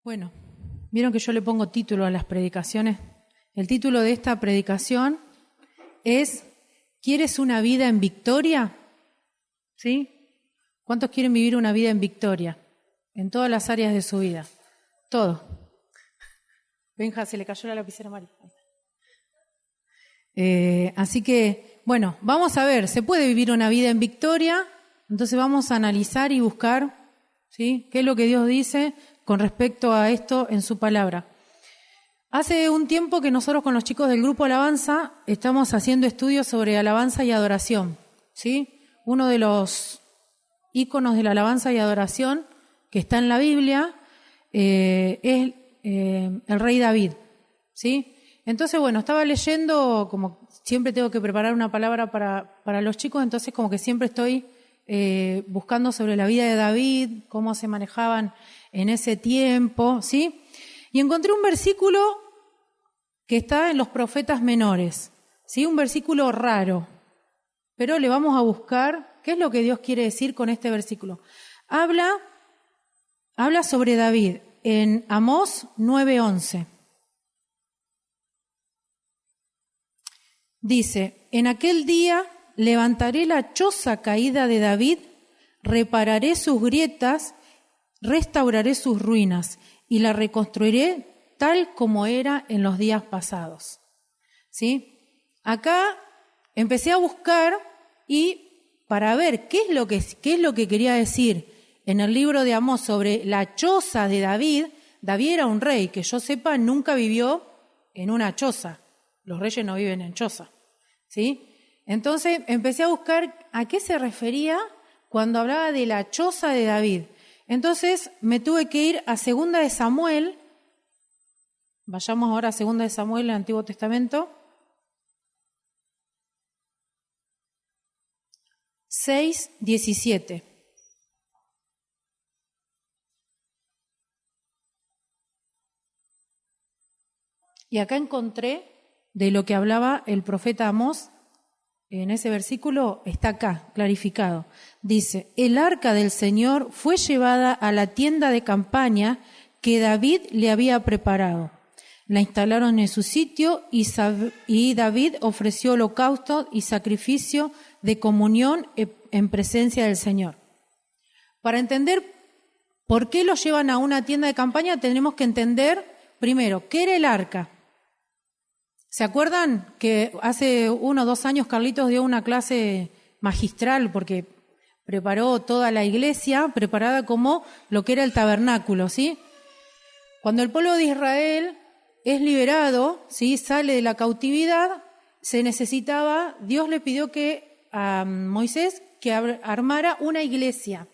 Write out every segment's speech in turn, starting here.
Bueno, vieron que yo le pongo título a las predicaciones. El título de esta predicación es ¿Quieres una vida en victoria? ¿Sí? ¿Cuántos quieren vivir una vida en victoria? En todas las áreas de su vida. Todo. Benja, se le cayó la lapicera Mari. Así que, bueno, vamos a ver, ¿se puede vivir una vida en victoria? Entonces vamos a analizar y buscar, ¿sí?, qué es lo que Dios dice con respecto a esto en su palabra. Hace un tiempo que nosotros con los chicos del grupo Alabanza estamos haciendo estudios sobre alabanza y adoración, ¿sí? Uno de los íconos de la alabanza y adoración que está en la Biblia es el rey David, ¿sí? Entonces, bueno, estaba leyendo, como siempre tengo que preparar una palabra para los chicos, entonces como que siempre estoy buscando sobre la vida de David, cómo se manejaban en ese tiempo, ¿sí? Y encontré un versículo que está en los profetas menores, ¿sí? Un versículo raro, pero le vamos a buscar qué es lo que Dios quiere decir con este versículo. Habla sobre David en Amós 9:11. Dice, en aquel día levantaré la choza caída de David, repararé sus grietas, restauraré sus ruinas y la reconstruiré tal como era en los días pasados. ¿Sí? Acá empecé a buscar y para ver qué es lo que quería decir en el libro de Amós sobre la choza de David. David era un rey, que yo sepa, nunca vivió en una choza. Los reyes no viven en choza, ¿sí? Entonces empecé a buscar a qué se refería cuando hablaba de la choza de David. Entonces me tuve que ir a 2 de Samuel. Vayamos ahora a 2 de Samuel, el Antiguo Testamento. 6:17. Y acá encontré de lo que hablaba el profeta Amós. En ese versículo está acá, clarificado. Dice, el arca del Señor fue llevada a la tienda de campaña que David le había preparado. La instalaron en su sitio y David ofreció holocausto y sacrificio de comunión en presencia del Señor. Para entender por qué lo llevan a una tienda de campaña, tenemos que entender primero qué era el arca. ¿Se acuerdan que hace 1 o 2 años Carlitos dio una clase magistral porque preparó toda la iglesia, preparada como lo que era el tabernáculo, ¿sí? Cuando el pueblo de Israel es liberado, ¿sí?, sale de la cautividad, Dios le pidió a Moisés que armara una iglesia.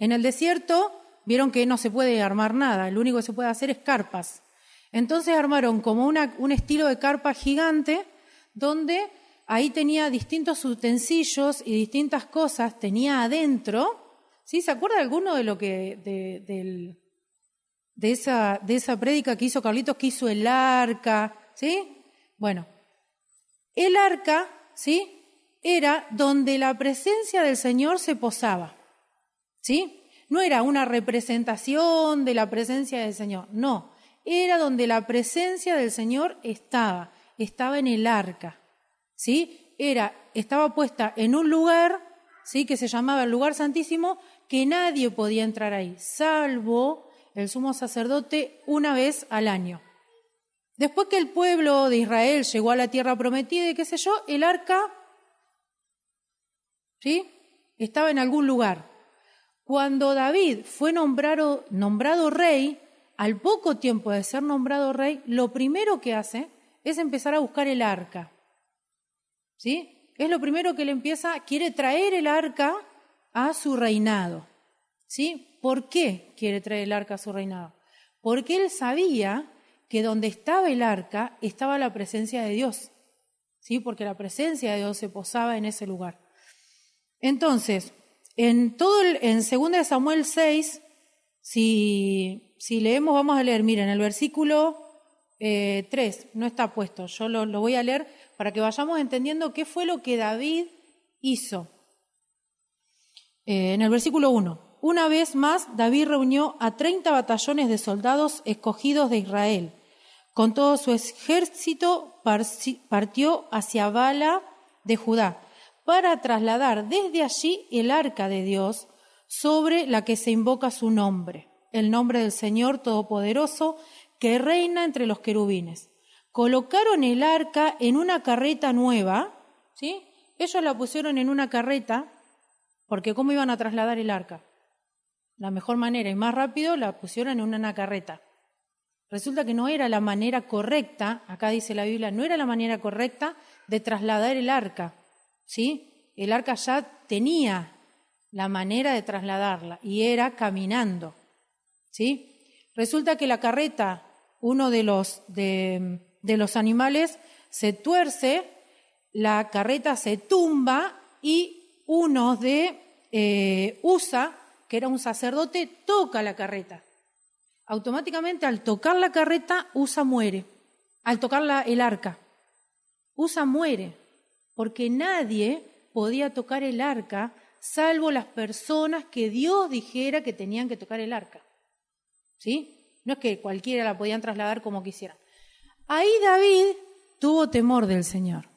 En el desierto vieron que no se puede armar nada, lo único que se puede hacer es carpas. Entonces armaron como un estilo de carpa gigante donde ahí tenía distintos utensilios y distintas cosas, tenía adentro, ¿sí? ¿Se acuerda alguno de lo que de esa prédica que hizo Carlitos, que hizo el arca, ¿sí? Bueno, el arca, ¿sí?, era donde la presencia del Señor se posaba, ¿sí? No era una representación de la presencia del Señor, no. Era donde la presencia del Señor estaba en el arca, ¿sí? Estaba puesta en un lugar, ¿sí?, que se llamaba el lugar santísimo, que nadie podía entrar ahí, salvo el sumo sacerdote una vez al año. Después que el pueblo de Israel llegó a la tierra prometida y qué sé yo, el arca, ¿sí?, estaba en algún lugar. Cuando David fue nombrado rey, al poco tiempo de ser nombrado rey, lo primero que hace es empezar a buscar el arca, ¿sí? Es lo primero que quiere traer el arca a su reinado, ¿sí? ¿Por qué quiere traer el arca a su reinado? Porque él sabía que donde estaba el arca estaba la presencia de Dios, ¿sí? Porque la presencia de Dios se posaba en ese lugar. Entonces, en 2 de Samuel 6, si leemos, vamos a leer, miren, el versículo 3, no está puesto, yo lo voy a leer para que vayamos entendiendo qué fue lo que David hizo. En el versículo 1, una vez más David reunió a 30 batallones de soldados escogidos de Israel. Con todo su ejército partió hacia Bala de Judá para trasladar desde allí el arca de Dios sobre la que se invoca su nombre, el nombre del Señor Todopoderoso que reina entre los querubines. Colocaron el arca en una carreta nueva, ¿sí? Ellos la pusieron en una carreta, porque ¿cómo iban a trasladar el arca? La mejor manera y más rápido la pusieron en una carreta. Resulta que no era la manera correcta, acá dice la Biblia, no era la manera correcta de trasladar el arca, ¿sí? El arca ya tenía la manera de trasladarla y era caminando, ¿sí? Resulta que la carreta, uno de los animales, se tuerce, la carreta se tumba y uno de Usa, que era un sacerdote, toca la carreta. Automáticamente, al tocar la carreta, Usa muere. Al tocar el arca, Usa muere, porque nadie podía tocar el arca, salvo las personas que Dios dijera que tenían que tocar el arca. ¿Sí? No es que cualquiera la podían trasladar como quisieran. Ahí David tuvo temor del Señor,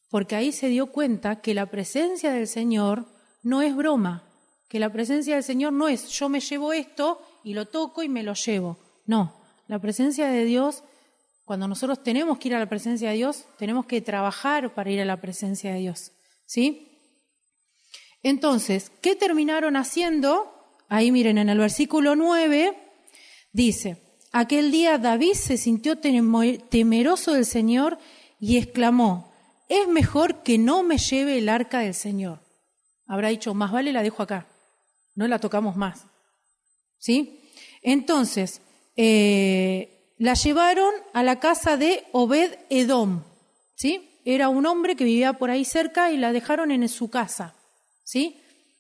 porque ahí se dio cuenta que la presencia del Señor no es broma, que la presencia del Señor no es yo me llevo esto y lo toco y me lo llevo. No, la presencia de Dios, cuando nosotros tenemos que ir a la presencia de Dios, tenemos que trabajar para ir a la presencia de Dios, ¿sí? Entonces, ¿qué terminaron haciendo? Ahí miren, en el versículo 9 dice: aquel día David se sintió temeroso del Señor y exclamó: es mejor que no me lleve el arca del Señor. Habrá dicho, más vale la dejo acá, no la tocamos más. ¿Sí? Entonces, la llevaron a la casa de Obed Edom, ¿sí? Era un hombre que vivía por ahí cerca y la dejaron en su casa, ¿sí?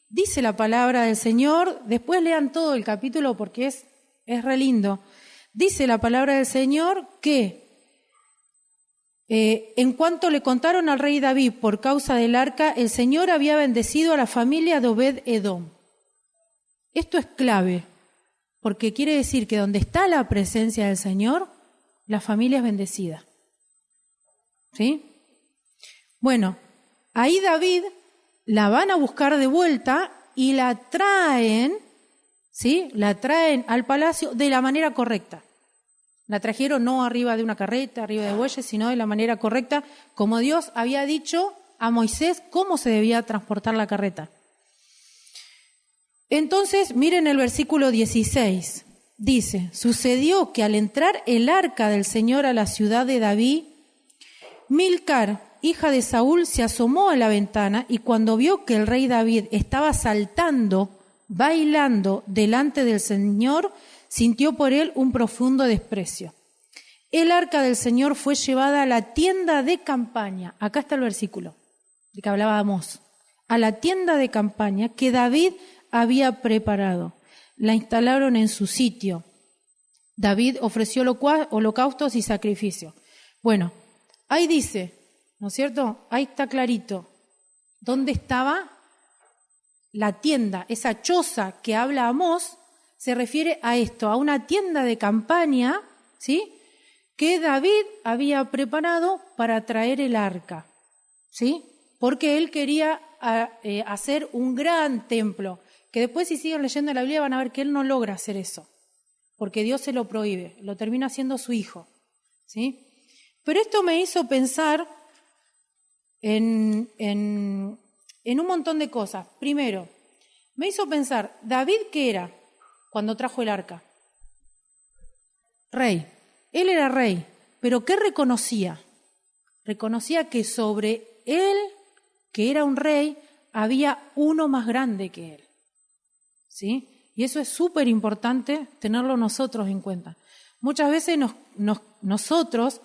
Dice la palabra del Señor, después lean todo el capítulo porque es re lindo. Dice la palabra del Señor que en cuanto le contaron al rey David por causa del arca, el Señor había bendecido a la familia de Obed Edom. Esto es clave, porque quiere decir que donde está la presencia del Señor, la familia es bendecida. ¿Sí? Bueno, ahí David la van a buscar de vuelta y la traen, ¿sí? La traen al palacio de la manera correcta. La trajeron no arriba de una carreta, arriba de bueyes, sino de la manera correcta, como Dios había dicho a Moisés cómo se debía transportar la carreta. Entonces, miren el versículo 16. Dice: sucedió que al entrar el arca del Señor a la ciudad de David, Milcar, hija de Saúl, se asomó a la ventana y cuando vio que el rey David estaba saltando, bailando delante del Señor, sintió por él un profundo desprecio. El arca del Señor fue llevada a la tienda de campaña. Acá está el versículo de que hablábamos. A la tienda de campaña que David había preparado. La instalaron en su sitio. David ofreció holocaustos y sacrificios. Bueno, ahí dice, ¿no es cierto? Ahí está clarito. ¿Dónde estaba la tienda? Esa choza que habla Amós se refiere a esto, a una tienda de campaña, ¿sí? Que David había preparado para traer el arca, ¿sí? Porque él quería hacer un gran templo, que después si siguen leyendo la Biblia van a ver que él no logra hacer eso, porque Dios se lo prohíbe, lo termina haciendo su hijo, ¿sí? Pero esto me hizo pensar en un montón de cosas. Primero, me hizo pensar, ¿David qué era cuando trajo el arca? Rey. Él era rey, pero ¿qué reconocía? Reconocía que sobre él, que era un rey, había uno más grande que él. ¿Sí? Y eso es súper importante tenerlo nosotros en cuenta. Muchas veces nosotros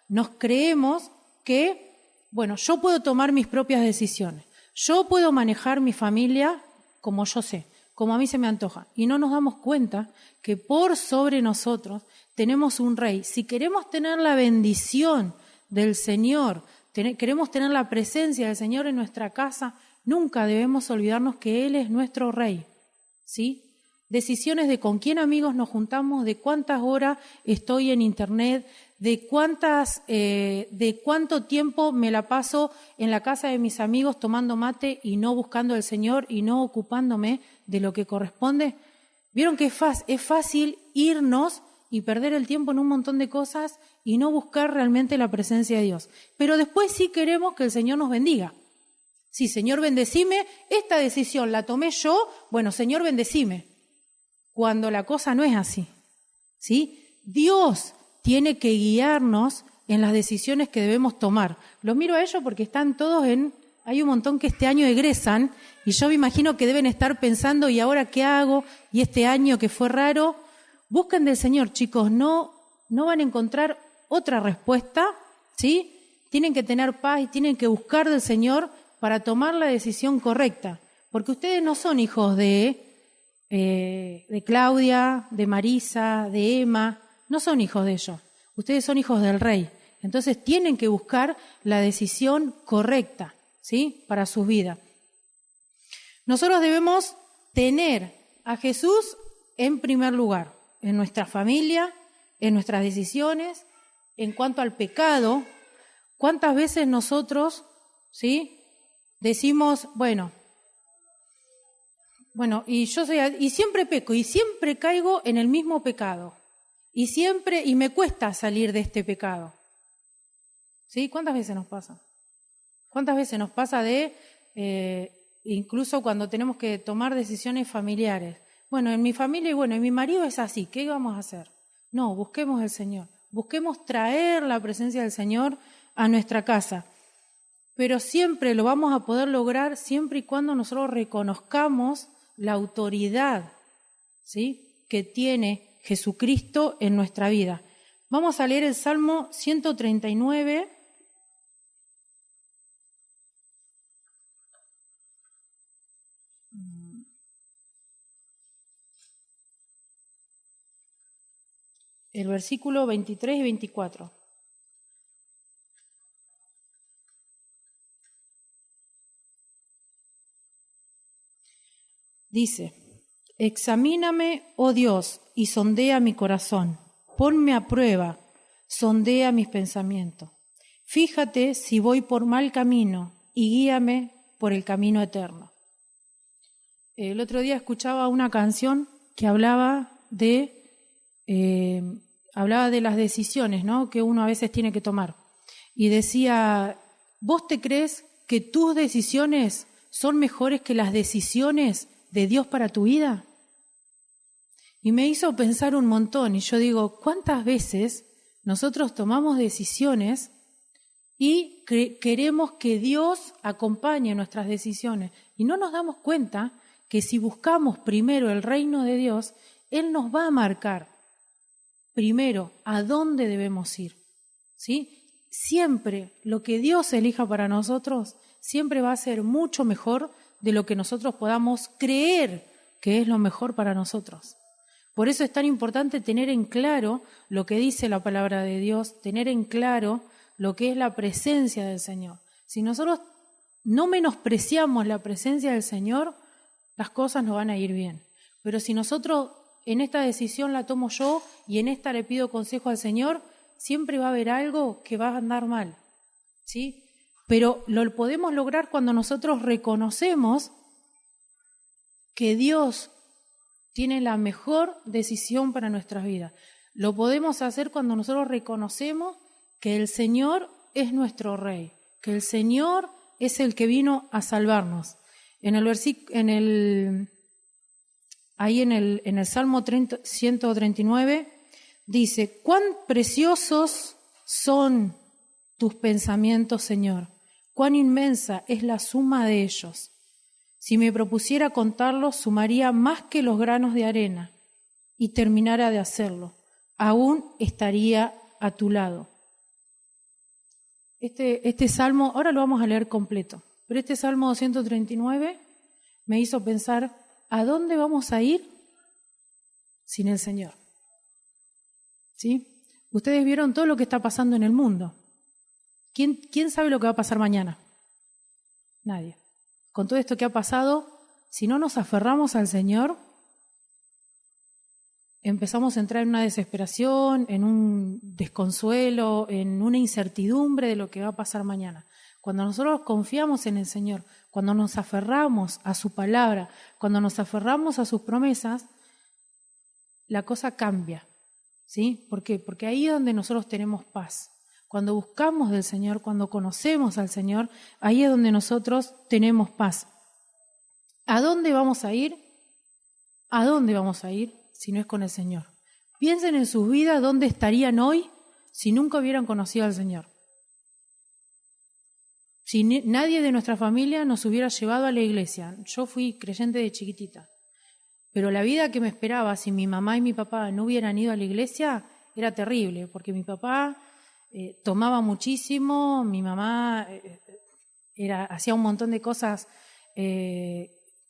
nos creemos que, bueno, yo puedo tomar mis propias decisiones, yo puedo manejar mi familia como yo sé, como a mí se me antoja. Y no nos damos cuenta que por sobre nosotros tenemos un rey. Si queremos tener la bendición del Señor, queremos tener la presencia del Señor en nuestra casa, nunca debemos olvidarnos que Él es nuestro Rey, ¿sí? Decisiones de con quién amigos nos juntamos, de cuántas horas estoy en internet, de cuánto tiempo me la paso en la casa de mis amigos tomando mate y no buscando al Señor y no ocupándome de lo que corresponde. Vieron que es fácil irnos y perder el tiempo en un montón de cosas y no buscar realmente la presencia de Dios. Pero después sí queremos que el Señor nos bendiga. Sí, Señor, bendecime, esta decisión la tomé yo, bueno, Señor, bendecime. Cuando la cosa no es así, ¿sí? Dios tiene que guiarnos en las decisiones que debemos tomar. Los miro a ellos porque están todos hay un montón que este año egresan y yo me imagino que deben estar pensando, ¿y ahora qué hago? Y este año que fue raro. Busquen del Señor, chicos, no van a encontrar otra respuesta, ¿sí? Tienen que tener paz y tienen que buscar del Señor para tomar la decisión correcta, porque ustedes no son hijos de Claudia, de Marisa, de Emma, no son hijos de ellos, ustedes son hijos del Rey, entonces tienen que buscar la decisión correcta, ¿sí? Para sus vidas. Nosotros debemos tener a Jesús en primer lugar, en nuestra familia, en nuestras decisiones, en cuanto al pecado. ¿Cuántas veces nosotros, ¿sí? Decimos, bueno, y siempre peco, y siempre caigo en el mismo pecado, y me cuesta salir de este pecado? ¿Sí? ¿Cuántas veces nos pasa? ¿Cuántas veces nos pasa incluso cuando tenemos que tomar decisiones familiares? Bueno, en mi familia y en mi marido es así, ¿qué vamos a hacer? No, busquemos al Señor, busquemos traer la presencia del Señor a nuestra casa. Pero siempre lo vamos a poder lograr siempre y cuando nosotros reconozcamos la autoridad, ¿sí?, que tiene Jesucristo en nuestra vida. Vamos a leer el Salmo 139. El versículo 23 y 24. Dice, examíname, oh Dios, y sondea mi corazón, ponme a prueba, sondea mis pensamientos. Fíjate si voy por mal camino y guíame por el camino eterno. El otro día escuchaba una canción que hablaba de las decisiones, ¿no?, que uno a veces tiene que tomar. Y decía, ¿vos te crees que tus decisiones son mejores que las decisiones de Dios para tu vida? Y me hizo pensar un montón, y yo digo, ¿cuántas veces nosotros tomamos decisiones y queremos que Dios acompañe nuestras decisiones? Y no nos damos cuenta que si buscamos primero el reino de Dios, Él nos va a marcar primero a dónde debemos ir, ¿sí? Siempre lo que Dios elija para nosotros siempre va a ser mucho mejor de lo que nosotros podamos creer que es lo mejor para nosotros. Por eso es tan importante tener en claro lo que dice la palabra de Dios, tener en claro lo que es la presencia del Señor. Si nosotros no menospreciamos la presencia del Señor, las cosas nos van a ir bien. Pero si nosotros en esta decisión la tomo yo y en esta le pido consejo al Señor, siempre va a haber algo que va a andar mal, ¿sí? Pero lo podemos lograr cuando nosotros reconocemos que Dios tiene la mejor decisión para nuestras vidas. Lo podemos hacer cuando nosotros reconocemos que el Señor es nuestro Rey, que el Señor es el que vino a salvarnos. En el Salmo 139 dice, cuán preciosos son tus pensamientos, Señor, cuán inmensa es la suma de ellos. Si me propusiera contarlos, sumaría más que los granos de arena y terminara de hacerlo. Aún estaría a tu lado. Este salmo, ahora lo vamos a leer completo, pero este Salmo 139 me hizo pensar, ¿a dónde vamos a ir sin el Señor? ¿Sí? Ustedes vieron todo lo que está pasando en el mundo. ¿Quién sabe lo que va a pasar mañana? Nadie. con todo esto que ha pasado, si no nos aferramos al Señor, empezamos a entrar en una desesperación, en un desconsuelo, en una incertidumbre de lo que va a pasar mañana. Cuando nosotros confiamos en el Señor, cuando nos aferramos a su palabra, cuando nos aferramos a sus promesas, la cosa cambia. ¿Sí? ¿Por qué? Porque ahí es donde nosotros tenemos paz. Cuando buscamos del Señor, cuando conocemos al Señor, ahí es donde nosotros tenemos paz. ¿A dónde vamos a ir? ¿A dónde vamos a ir si no es con el Señor? Piensen en sus vidas dónde estarían hoy si nunca hubieran conocido al Señor. Si nadie de nuestra familia nos hubiera llevado a la iglesia. Yo fui creyente de chiquitita. Pero la vida que me esperaba si mi mamá y mi papá no hubieran ido a la iglesia era terrible, porque mi papá tomaba muchísimo, mi mamá hacía un montón de cosas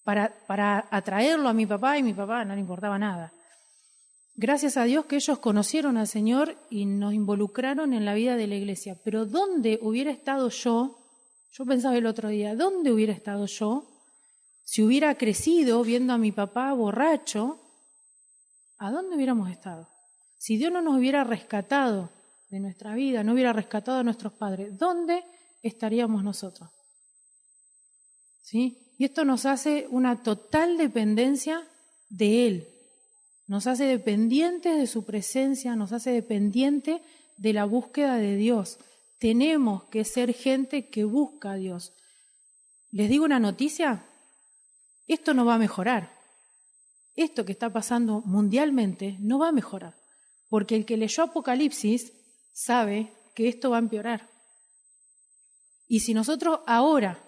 para atraerlo a mi papá y mi papá no le importaba nada. Gracias a Dios que ellos conocieron al Señor y nos involucraron en la vida de la iglesia. Pero ¿dónde hubiera estado yo? Yo pensaba el otro día, ¿dónde hubiera estado yo? Si hubiera crecido viendo a mi papá borracho, ¿a dónde hubiéramos estado? Si Dios no nos hubiera rescatado de nuestra vida, no hubiera rescatado a nuestros padres, ¿dónde estaríamos nosotros? ¿Sí? Y esto nos hace una total dependencia de Él. Nos hace dependientes de su presencia, nos hace dependientes de la búsqueda de Dios. Tenemos que ser gente que busca a Dios. ¿Les digo una noticia? Esto no va a mejorar. Esto que está pasando mundialmente no va a mejorar, porque el que leyó Apocalipsis sabe que esto va a empeorar. Y si nosotros ahora,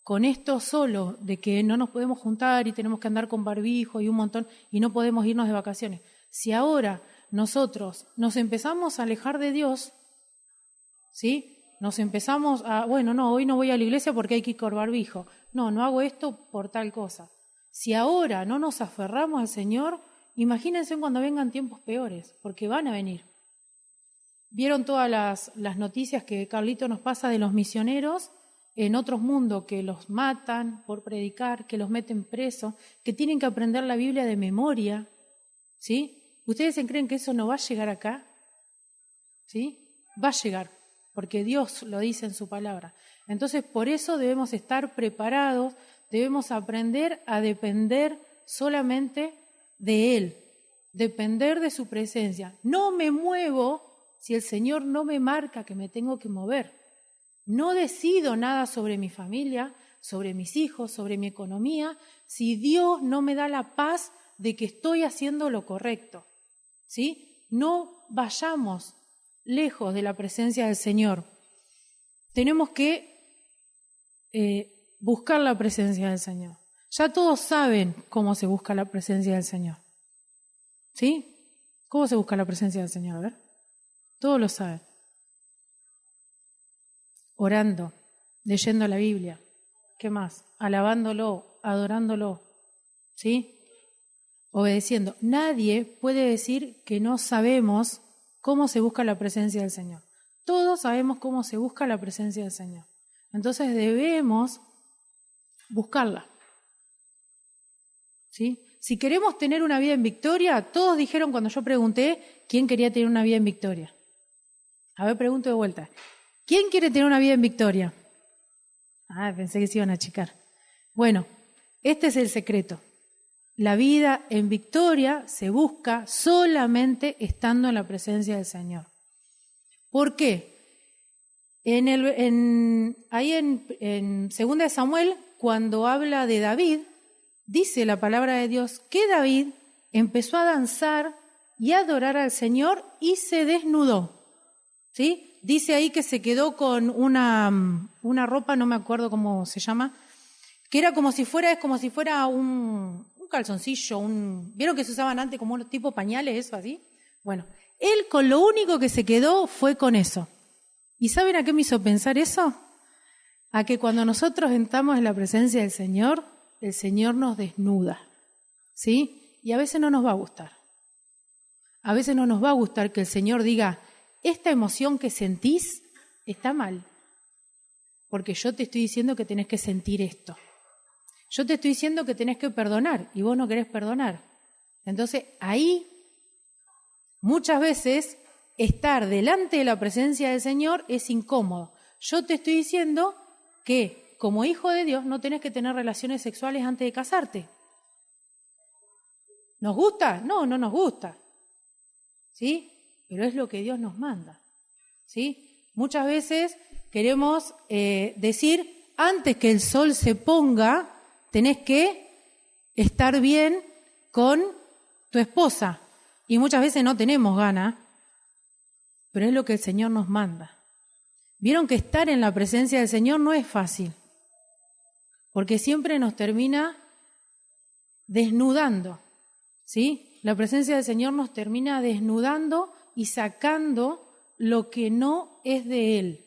con esto solo de que no nos podemos juntar y tenemos que andar con barbijo y un montón y no podemos irnos de vacaciones, si ahora nosotros nos empezamos a alejar de Dios, ¿sí? Nos empezamos a, bueno, no, hoy no voy a la iglesia porque hay que ir con barbijo. No hago esto por tal cosa. Si ahora no nos aferramos al Señor, imagínense cuando vengan tiempos peores, porque van a venir. ¿Vieron todas las noticias que Carlito nos pasa de los misioneros en otros mundos que los matan por predicar, que los meten presos, que tienen que aprender la Biblia de memoria? ¿Sí? ¿Ustedes se creen que eso no va a llegar acá? ¿Sí? Va a llegar, porque Dios lo dice en su palabra. Entonces, por eso debemos estar preparados, debemos aprender a depender solamente de Él, depender de su presencia. No me muevo si el Señor no me marca que me tengo que mover. No decido nada sobre mi familia, sobre mis hijos, sobre mi economía, si Dios no me da la paz de que estoy haciendo lo correcto. ¿Sí? No vayamos lejos de la presencia del Señor. Tenemos que buscar la presencia del Señor. Ya todos saben cómo se busca la presencia del Señor. ¿Sí? ¿Cómo se busca la presencia del Señor? A ver. Todos lo saben. Orando, leyendo la Biblia. ¿Qué más? Alabándolo, adorándolo. ¿Sí? Obedeciendo. Nadie puede decir que no sabemos cómo se busca la presencia del Señor. Todos sabemos cómo se busca la presencia del Señor. Entonces debemos buscarla. ¿Sí? Si queremos tener una vida en victoria, todos dijeron cuando yo pregunté quién quería tener una vida en victoria. A ver, pregunto de vuelta. ¿Quién quiere tener una vida en victoria? Pensé que se iban a achicar. Bueno, este es el secreto. La vida en victoria se busca solamente estando en la presencia del Señor. ¿Por qué? Ahí en 2 Samuel, cuando habla de David, dice la palabra de Dios que David empezó a danzar y a adorar al Señor y se desnudó. ¿Sí? Dice ahí que se quedó con una ropa, no me acuerdo cómo se llama, que era como si fuera un calzoncillo, ¿vieron que se usaban antes como un tipo pañales, eso así? Bueno, él con lo único que se quedó fue con eso. ¿Y saben a qué me hizo pensar eso? A que cuando nosotros entramos en la presencia del Señor, el Señor nos desnuda, ¿sí? Y a veces no nos va a gustar. A veces no nos va a gustar que el Señor diga, esta emoción que sentís está mal, porque yo te estoy diciendo que tenés que sentir esto. Yo te estoy diciendo que tenés que perdonar y vos no querés perdonar. Entonces, ahí muchas veces estar delante de la presencia del Señor es incómodo. Yo te estoy diciendo que como hijo de Dios no tenés que tener relaciones sexuales antes de casarte. ¿Nos gusta? No, no nos gusta. ¿Sí? Pero es lo que Dios nos manda. ¿Sí? Muchas veces queremos decir, antes que el sol se ponga, tenés que estar bien con tu esposa. Y muchas veces no tenemos ganas, pero es lo que el Señor nos manda. Vieron que estar en la presencia del Señor no es fácil, porque siempre nos termina desnudando, ¿sí? La presencia del Señor nos termina desnudando y sacando lo que no es de Él.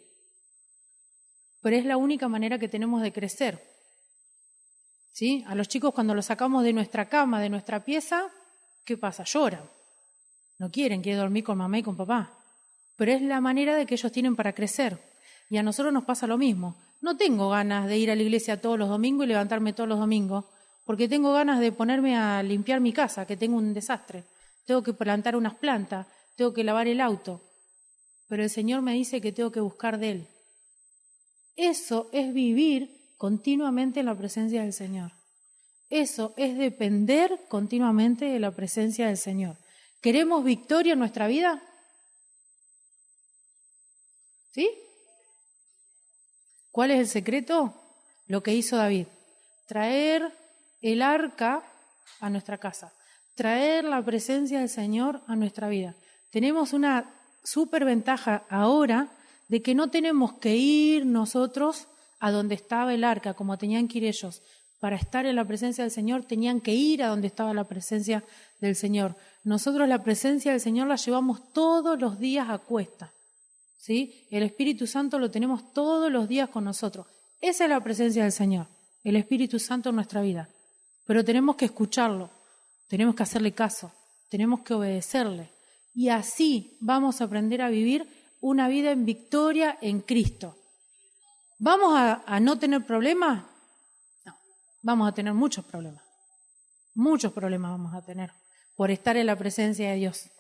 Pero es la única manera que tenemos de crecer, ¿sí? A los chicos cuando los sacamos de nuestra cama, de nuestra pieza, ¿qué pasa? Lloran. No quieren dormir con mamá y con papá. Pero es la manera de que ellos tienen para crecer. Y a nosotros nos pasa lo mismo. No tengo ganas de ir a la iglesia todos los domingos y levantarme todos los domingos, porque tengo ganas de ponerme a limpiar mi casa, que tengo un desastre. Tengo que plantar unas plantas, tengo que lavar el auto. Pero el Señor me dice que tengo que buscar de Él. Eso es vivir continuamente en la presencia del Señor. Eso es depender continuamente de la presencia del Señor. ¿Queremos victoria en nuestra vida? ¿Sí? ¿Cuál es el secreto? Lo que hizo David. Traer el arca a nuestra casa. Traer la presencia del Señor a nuestra vida. Tenemos una súper ventaja ahora de que no tenemos que ir nosotros a donde estaba el arca, como tenían que ir ellos. Para estar en la presencia del Señor tenían que ir a donde estaba la presencia del Señor. Nosotros la presencia del Señor la llevamos todos los días a cuesta, ¿sí? El Espíritu Santo lo tenemos todos los días con nosotros. Esa es la presencia del Señor, el Espíritu Santo en nuestra vida. Pero tenemos que escucharlo, tenemos que hacerle caso, tenemos que obedecerle. Y así vamos a aprender a vivir una vida en victoria en Cristo. ¿Vamos a no tener problemas? No, vamos a tener muchos problemas. Muchos problemas vamos a tener por estar en la presencia de Dios.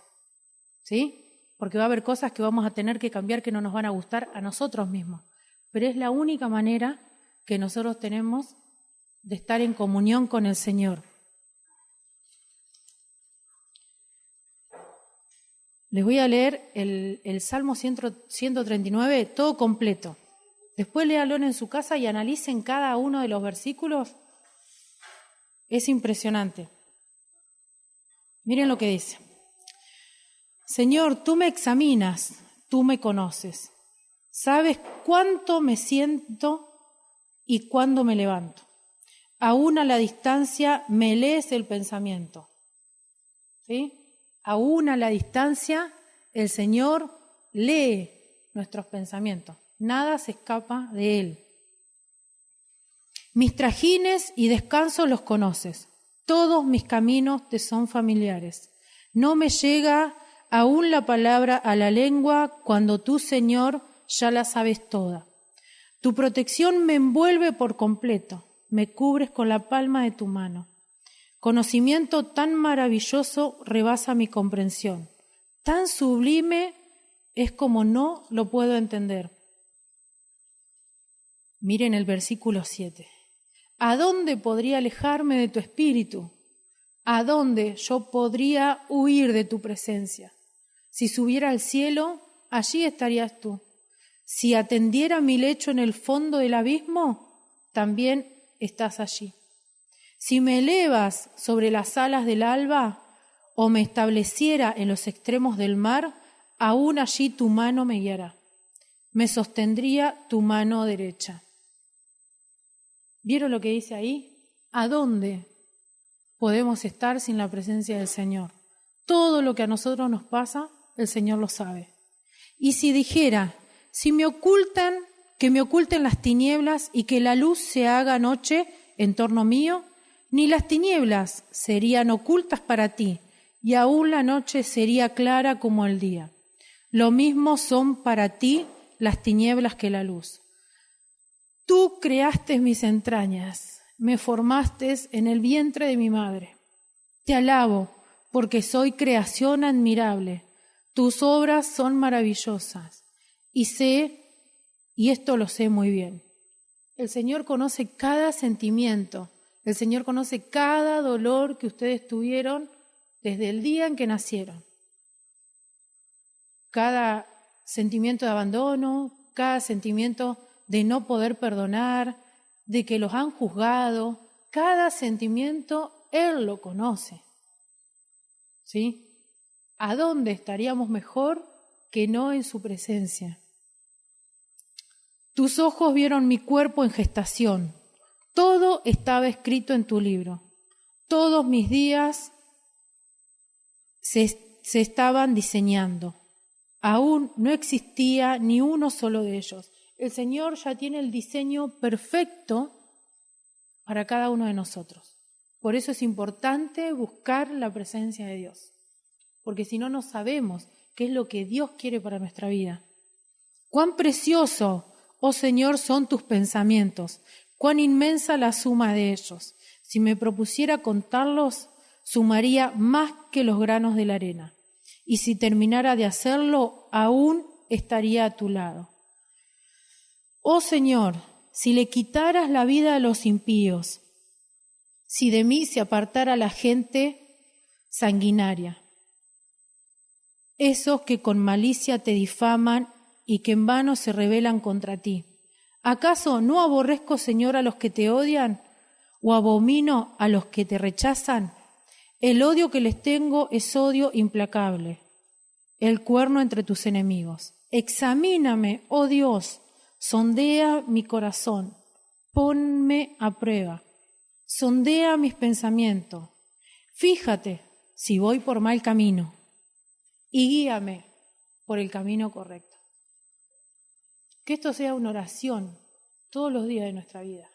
¿Sí? Porque va a haber cosas que vamos a tener que cambiar que no nos van a gustar a nosotros mismos. Pero es la única manera que nosotros tenemos de estar en comunión con el Señor. Les voy a leer el Salmo 139, todo completo. Después léalo en su casa y analicen cada uno de los versículos. Es impresionante. Miren lo que dice. Señor, tú me examinas, tú me conoces. Sabes cuánto me siento y cuándo me levanto. Aún a la distancia me lees el pensamiento. ¿Sí? Aún a la distancia el Señor lee nuestros pensamientos. Nada se escapa de Él. Mis trajines y descansos los conoces. Todos mis caminos te son familiares. No me llega aún la palabra a la lengua cuando tú, Señor, ya la sabes toda. Tu protección me envuelve por completo. Me cubres con la palma de tu mano. Conocimiento tan maravilloso rebasa mi comprensión. Tan sublime es como no lo puedo entender. Miren el versículo 7. ¿A dónde podría alejarme de tu espíritu? ¿A dónde yo podría huir de tu presencia? Si subiera al cielo, allí estarías tú. Si atendiera mi lecho en el fondo del abismo, también estás allí. Si me elevas sobre las alas del alba o me estableciera en los extremos del mar, aún allí tu mano me guiará. Me sostendría tu mano derecha. ¿Vieron lo que dice ahí? ¿A dónde podemos estar sin la presencia del Señor? Todo lo que a nosotros nos pasa, el Señor lo sabe. Y si dijera, que me oculten las tinieblas y que la luz se haga noche en torno mío, ni las tinieblas serían ocultas para ti, y aún la noche sería clara como el día. Lo mismo son para ti las tinieblas que la luz. Tú creaste mis entrañas, me formaste en el vientre de mi madre. Te alabo, porque soy creación admirable. Tus obras son maravillosas. Y esto lo sé muy bien, el Señor conoce cada sentimiento, el Señor conoce cada dolor que ustedes tuvieron desde el día en que nacieron. Cada sentimiento de abandono, cada sentimiento de no poder perdonar, de que los han juzgado, cada sentimiento Él lo conoce. ¿Sí? ¿A dónde estaríamos mejor que no en su presencia? Tus ojos vieron mi cuerpo en gestación. Todo estaba escrito en tu libro. Todos mis días se estaban diseñando. Aún no existía ni uno solo de ellos. El Señor ya tiene el diseño perfecto para cada uno de nosotros. Por eso es importante buscar la presencia de Dios, porque si no, no sabemos qué es lo que Dios quiere para nuestra vida. Cuán precioso, oh Señor, son tus pensamientos, cuán inmensa la suma de ellos. Si me propusiera contarlos, sumaría más que los granos de la arena. Y si terminara de hacerlo, aún estaría a tu lado. Oh Señor, si le quitaras la vida a los impíos, si de mí se apartara la gente sanguinaria, esos que con malicia te difaman y que en vano se rebelan contra ti. ¿Acaso no aborrezco, Señor, a los que te odian o abomino a los que te rechazan? El odio que les tengo es odio implacable, el cuerno entre tus enemigos. Examíname, oh Dios, sondea mi corazón, ponme a prueba, sondea mis pensamientos. Fíjate si voy por mal camino y guíame por el camino correcto. Que esto sea una oración todos los días de nuestra vida.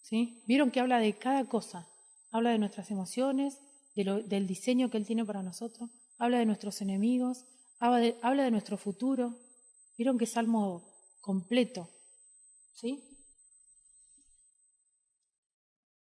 ¿Sí? Vieron que habla de cada cosa, habla de nuestras emociones, del diseño que Él tiene para nosotros, habla de nuestros enemigos, habla de nuestro futuro. Vieron que es salmo completo, ¿sí?